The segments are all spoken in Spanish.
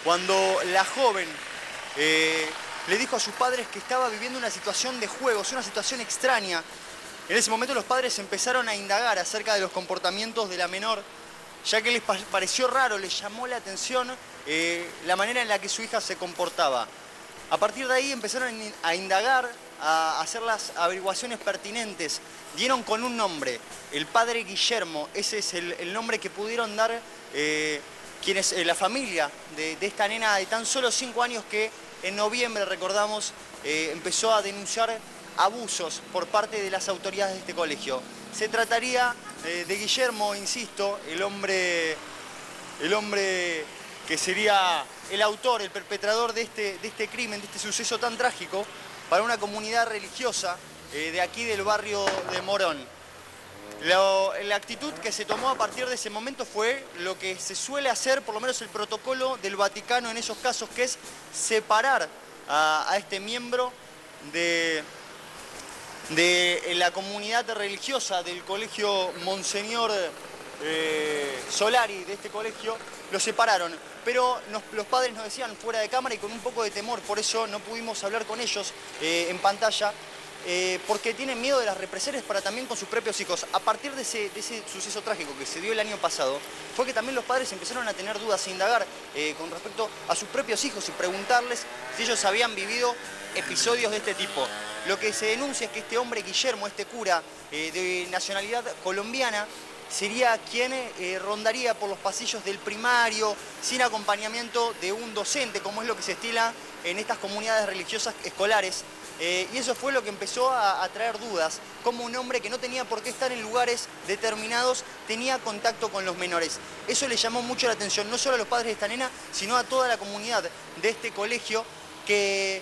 cuando la joven le dijo a sus padres que estaba viviendo una situación de juegos, una situación extraña. En ese momento los padres empezaron a indagar acerca de los comportamientos de la menor, ya que les pareció raro, les llamó la atención la manera en la que su hija se comportaba. A partir de ahí empezaron a indagar, a hacer las averiguaciones pertinentes. Dieron con un nombre, el padre Guillermo. Ese es el nombre que pudieron dar la familia de esta nena de tan solo 5 años que en noviembre, recordamos, empezó a denunciar abusos por parte de las autoridades de este colegio. Se trataría de Guillermo, insisto, el hombre que sería el autor, el perpetrador de este crimen, de este suceso tan trágico para una comunidad religiosa de aquí del barrio de Morón. La actitud que se tomó a partir de ese momento fue lo que se suele hacer, por lo menos el protocolo del Vaticano en esos casos, que es separar a este miembro de la comunidad religiosa del colegio Monseñor Solari, de este colegio. Lo separaron, pero los padres nos decían fuera de cámara y con un poco de temor, por eso no pudimos hablar con ellos en pantalla, porque tienen miedo de las represalias para también con sus propios hijos. A partir de ese suceso trágico que se dio el año pasado, fue que también los padres empezaron a tener dudas e indagar con respecto a sus propios hijos y preguntarles si ellos habían vivido episodios de este tipo. Lo que se denuncia es que este hombre, Guillermo, este cura de nacionalidad colombiana, sería quien rondaría por los pasillos del primario sin acompañamiento de un docente, como es lo que se estila en estas comunidades religiosas escolares. Y eso fue lo que empezó a traer dudas, como un hombre que no tenía por qué estar en lugares determinados tenía contacto con los menores. Eso le llamó mucho la atención, no solo a los padres de esta nena, sino a toda la comunidad de este colegio que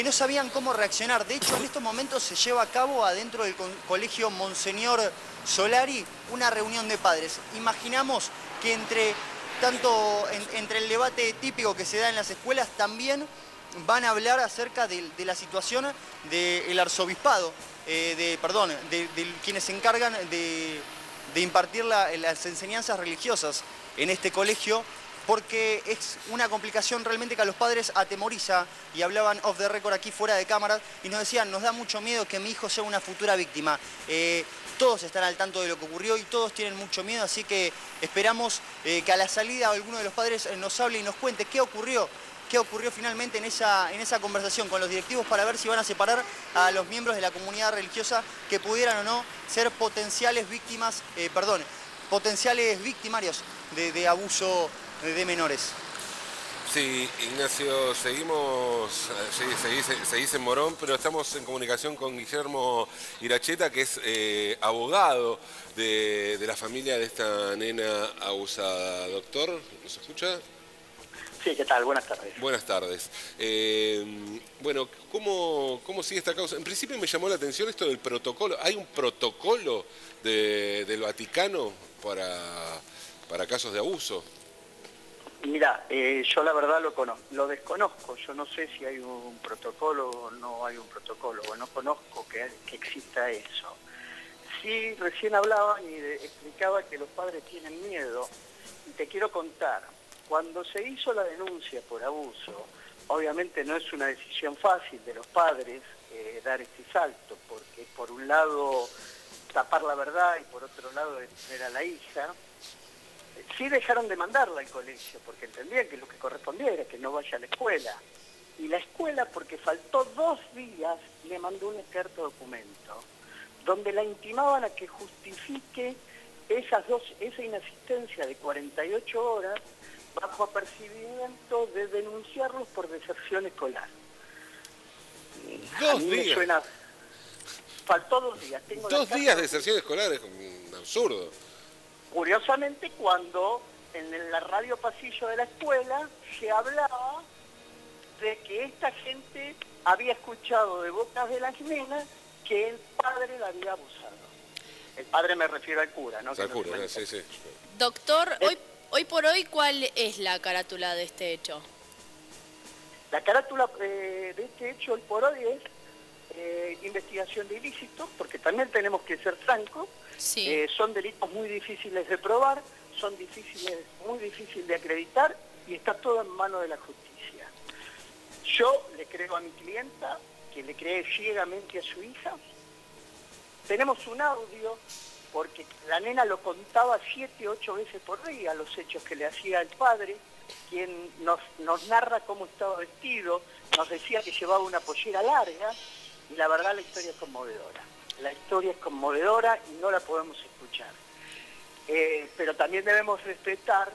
no sabían cómo reaccionar. De hecho, en estos momentos se lleva a cabo adentro del colegio Monseñor Solari una reunión de padres. Imaginamos que entre el debate típico que se da en las escuelas también van a hablar acerca de la situación del arzobispado, de quienes se encargan de impartir las enseñanzas religiosas en este colegio, porque es una complicación realmente que a los padres atemoriza, y hablaban off the record aquí fuera de cámara, y nos decían, nos da mucho miedo que mi hijo sea una futura víctima. Todos están al tanto de lo que ocurrió y todos tienen mucho miedo, así que esperamos que a la salida alguno de los padres nos hable y nos cuente qué ocurrió finalmente en esa conversación con los directivos para ver si van a separar a los miembros de la comunidad religiosa que pudieran o no ser potenciales victimarios de abuso de menores. Sí, Ignacio, seguís en Morón, pero estamos en comunicación con Guillermo Iracheta, que es abogado de la familia de esta nena abusada. Doctor, ¿nos escucha? Sí, ¿qué tal? Buenas tardes. Buenas tardes. Bueno, ¿cómo sigue esta causa? En principio me llamó la atención esto del protocolo. ¿Hay un protocolo del Vaticano para casos de abuso? Mira, yo la verdad lo desconozco. Yo no sé si hay un protocolo o no hay un protocolo, o no conozco que exista eso. Sí, recién hablaban y explicaba que los padres tienen miedo. Y te quiero contar. Cuando se hizo la denuncia por abuso, obviamente no es una decisión fácil de los padres dar este salto, porque por un lado tapar la verdad y por otro lado defender a la hija. Sí dejaron de mandarla al colegio, porque entendían que lo que correspondía era que no vaya a la escuela. Y la escuela, porque faltó 2 días, le mandó un experto documento, donde la intimaban a que justifique esa inasistencia de 48 horas bajo apercibimiento de denunciarlos por deserción escolar. 2 días. Faltó 2 días. 2 días de deserción escolar es un absurdo. Curiosamente, cuando en la radio pasillo de la escuela se hablaba de que esta gente había escuchado de bocas de las nenas que el padre la había abusado. El padre me refiero al cura, ¿no? Al cura, sí. Doctor, hoy por hoy, ¿cuál es la carátula de este hecho? La carátula de este hecho hoy por hoy es investigación de ilícitos, porque también tenemos que ser francos. Sí. Son delitos muy difíciles de probar, son muy difíciles de acreditar, y está todo en manos de la justicia. Yo le creo a mi clienta, que le cree ciegamente a su hija. Tenemos un audio, porque la nena lo contaba 7, 8 veces por día, los hechos que le hacía el padre, quien nos narra cómo estaba vestido, nos decía que llevaba una pollera larga, y la verdad la historia es conmovedora. La historia es conmovedora y no la podemos escuchar. Pero también debemos respetar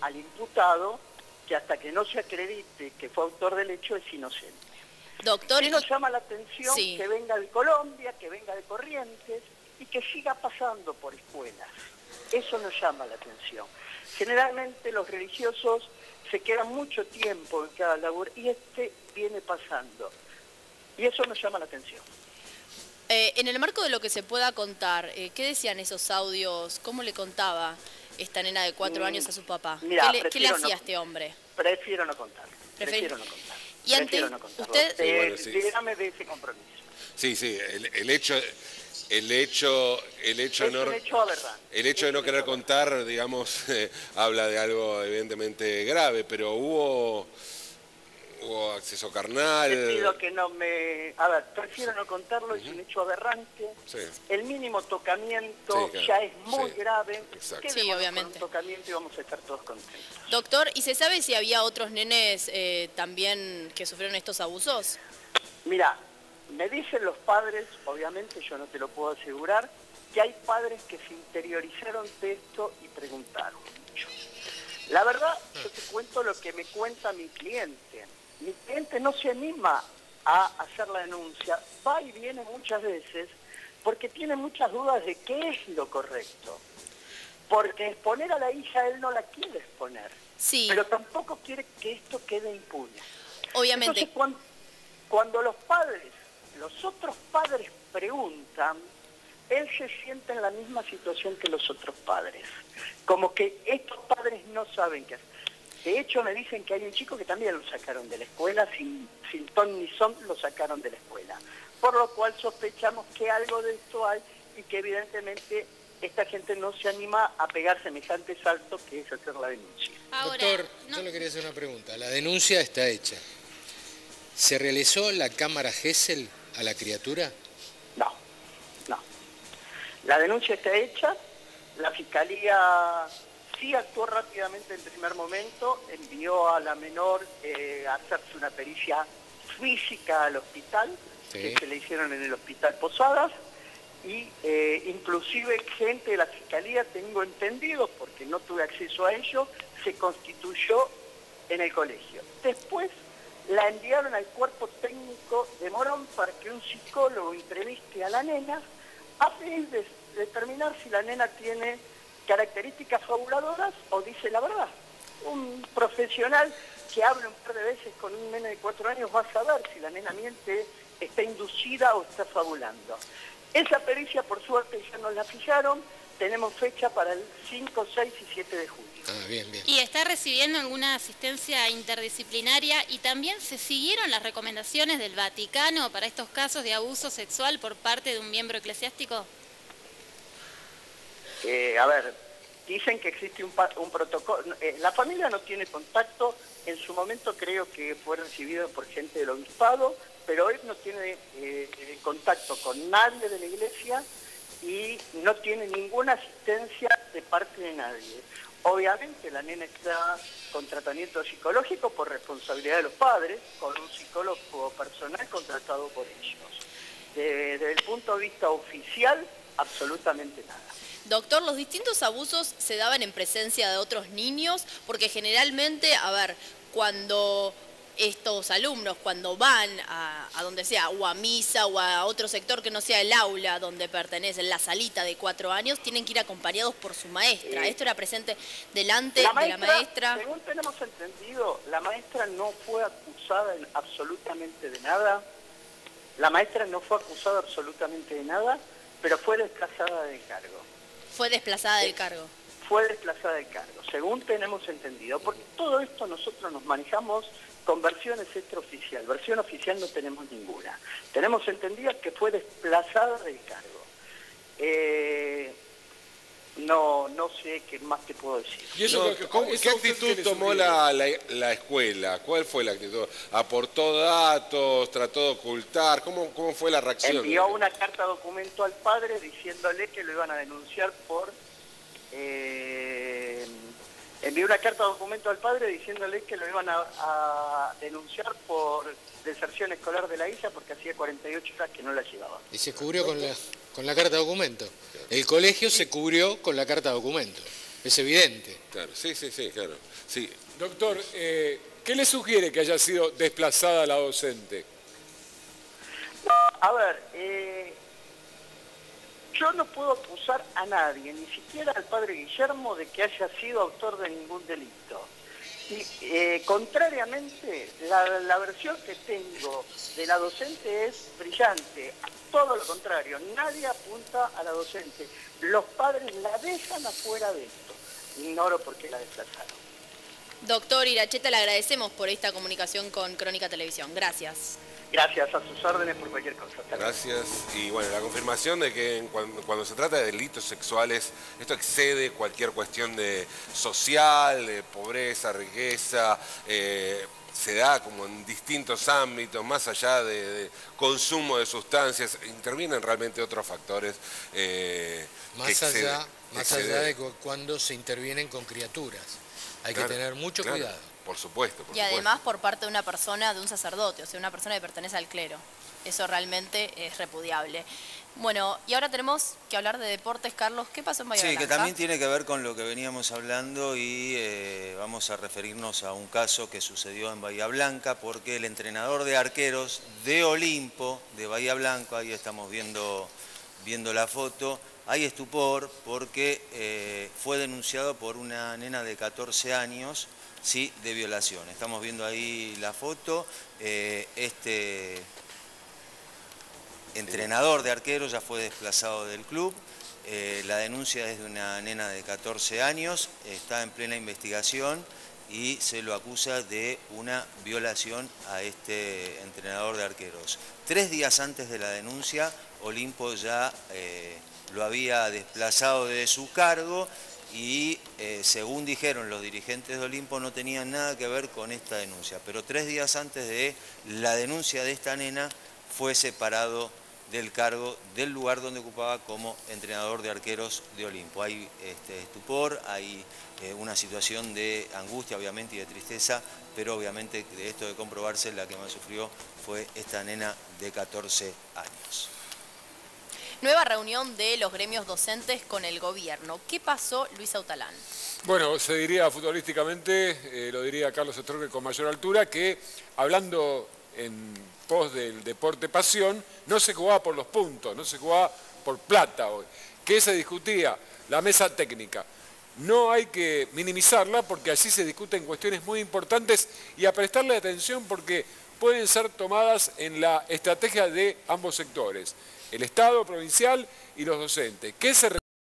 al imputado, que hasta que no se acredite que fue autor del hecho es inocente. Doctor, Sí nos llama la atención sí. que venga de Colombia, que venga de Corrientes y que siga pasando por escuelas. Eso nos llama la atención. Generalmente los religiosos se quedan mucho tiempo en cada labor y viene pasando. Y eso nos llama la atención. En el marco de lo que se pueda contar, ¿qué decían esos audios? ¿Cómo le contaba esta nena de 4 años a su papá? Mirá, ¿Qué le hacía a este hombre? Prefiero no contarlo. Prefiero no contarlo. Y ante Prefiero no contarlo. usted... Sí, bueno, sí. Dígame de ese compromiso. Sí, el hecho Es un hecho aberrante. el hecho de no querer contar, digamos, habla de algo evidentemente grave, pero hubo acceso carnal. Te pido que no me... A ver, prefiero no contarlo, es un hecho aberrante. Sí. El mínimo tocamiento Sí, claro. ya es muy Sí. grave. Exacto. Quedémonos Sí, con obviamente. un tocamiento y vamos a estar todos contentos. Doctor, ¿y se sabe si había otros nenes también que sufrieron estos abusos? Mira, me dicen los padres, obviamente yo no te lo puedo asegurar, que hay padres que se interiorizaron de esto y preguntaron mucho. La verdad, yo te cuento lo que me cuenta mi cliente. Mi cliente no se anima a hacer la denuncia, va y viene muchas veces porque tiene muchas dudas de qué es lo correcto. Porque exponer a la hija él no la quiere exponer, Sí, pero tampoco quiere que esto quede impune. obviamente. Entonces, cuando los otros padres preguntan, él se siente en la misma situación que los otros padres. Como que estos padres no saben qué hacer. De hecho, me dicen que hay un chico que también lo sacaron de la escuela, sin ton ni son, lo sacaron de la escuela. Por lo cual sospechamos que algo de esto hay y que evidentemente esta gente no se anima a pegar semejante salto que es hacer la denuncia. Ahora, Doctor, no- yo le quería hacer una pregunta. La denuncia está hecha. ¿Se realizó la cámara Gesell a la criatura? No, no. La denuncia está hecha, la Fiscalía sí actuó rápidamente en primer momento, envió a la menor a hacerse una pericia física al hospital, Sí. que se le hicieron en el Hospital Posadas, y inclusive gente de la Fiscalía, tengo entendido, porque no tuve acceso a ello, se constituyó en el colegio. Después la enviaron al cuerpo técnico de Morón para que un psicólogo entreviste a la nena a fin de determinar si la nena tiene características fabuladoras o dice la verdad. Un profesional que hable un par de veces con un nene de 4 años va a saber si la nena miente, está inducida o está fabulando. Esa pericia, por suerte, ya nos la fijaron. Tenemos fecha para el 5, 6 y 7 de junio. Ah, bien, bien. ¿Y está recibiendo alguna asistencia interdisciplinaria? ¿Y también se siguieron las recomendaciones del Vaticano para estos casos de abuso sexual por parte de un miembro eclesiástico? A ver, dicen que existe un protocolo. La familia no tiene contacto. En su momento creo que fue recibido por gente del obispado, pero hoy no tiene contacto con nadie de la iglesia y no tiene ninguna asistencia de parte de nadie. Obviamente la nena está con tratamiento psicológico por responsabilidad de los padres, con un psicólogo personal contratado por ellos. Desde el punto de vista oficial, absolutamente nada. Doctor, ¿los distintos abusos se daban en presencia de otros niños? Porque generalmente, a ver, cuando estos alumnos, cuando van a donde sea, o a misa, o a otro sector que no sea el aula donde pertenecen, la salita de 4 años, tienen que ir acompañados por su maestra. ¿Esto era presente delante de la maestra? Según tenemos entendido, la maestra no fue acusada absolutamente de nada. La maestra no fue acusada absolutamente de nada, pero fue desplazada del cargo. Fue desplazada del cargo. Fue desplazada del cargo, según tenemos entendido. Porque todo esto nosotros nos manejamos con versiones extraoficial. Versión oficial no tenemos ninguna. Tenemos entendido que fue desplazada del cargo. no sé qué más te puedo decir. ¿Y eso, ¿Qué actitud tomó la escuela? ¿Cuál fue la actitud? ¿Aportó datos? ¿Trató de ocultar? ¿Cómo fue la reacción? Envió una carta documento al padre diciéndole que lo iban a denunciar por... envió una carta documento al padre diciéndole que lo iban a denunciar por deserción escolar de la hija porque hacía 48 horas que no la llevaba. Y se cubrió con la carta documento. El colegio se cubrió con la carta documento. Es evidente. Claro, sí, claro. Sí. Doctor, ¿qué le sugiere que haya sido desplazada la docente? A ver, yo no puedo acusar a nadie, ni siquiera al padre Guillermo, de que haya sido autor de ningún delito. Y contrariamente, la versión que tengo de la docente es brillante. Todo lo contrario, nadie apunta a la docente. Los padres la dejan afuera de esto. Ignoro por qué la desplazaron. Doctor Iracheta, le agradecemos por esta comunicación con Crónica Televisión. Gracias. Gracias, a sus órdenes por cualquier cosa. Gracias. Y bueno, la confirmación de que cuando se trata de delitos sexuales, esto excede cualquier cuestión de social, de pobreza, riqueza, se da como en distintos ámbitos, más allá de consumo de sustancias, intervienen realmente otros factores. Más allá de cuando se intervienen con criaturas. Hay que tener mucho cuidado. Por supuesto. Y además por parte de una persona, de un sacerdote, o sea, una persona que pertenece al clero. Eso realmente es repudiable. Bueno, y ahora tenemos que hablar de deportes, Carlos. ¿Qué pasó en Bahía Blanca? Sí, que también tiene que ver con lo que veníamos hablando y vamos a referirnos a un caso que sucedió en Bahía Blanca porque el entrenador de arqueros de Olimpo, de Bahía Blanca, ahí estamos viendo la foto, hay estupor porque fue denunciado por una nena de 14 años, sí, de violación. Estamos viendo ahí la foto, este entrenador de arqueros ya fue desplazado del club, la denuncia es de una nena de 14 años, está en plena investigación y se lo acusa de una violación a este entrenador de arqueros. 3 días antes de la denuncia, Olimpo ya lo había desplazado de su cargo y según dijeron los dirigentes de Olimpo no tenían nada que ver con esta denuncia, pero 3 días antes de la denuncia de esta nena fue separado del cargo del lugar donde ocupaba como entrenador de arqueros de Olimpo. Hay estupor, hay una situación de angustia obviamente y de tristeza, pero obviamente de esto de comprobarse la que más sufrió fue esta nena de 14 años. Nueva reunión de los gremios docentes con el gobierno. ¿Qué pasó, Luis Autalán? Bueno, se diría futbolísticamente, lo diría Carlos Estrorque con mayor altura, que hablando en pos del deporte pasión, no se jugaba por los puntos, no se jugaba por plata hoy. ¿Qué se discutía? La mesa técnica. No hay que minimizarla porque así se discuten cuestiones muy importantes y a prestarle atención porque pueden ser tomadas en la estrategia de ambos sectores, el Estado provincial y los docentes. ¿Qué se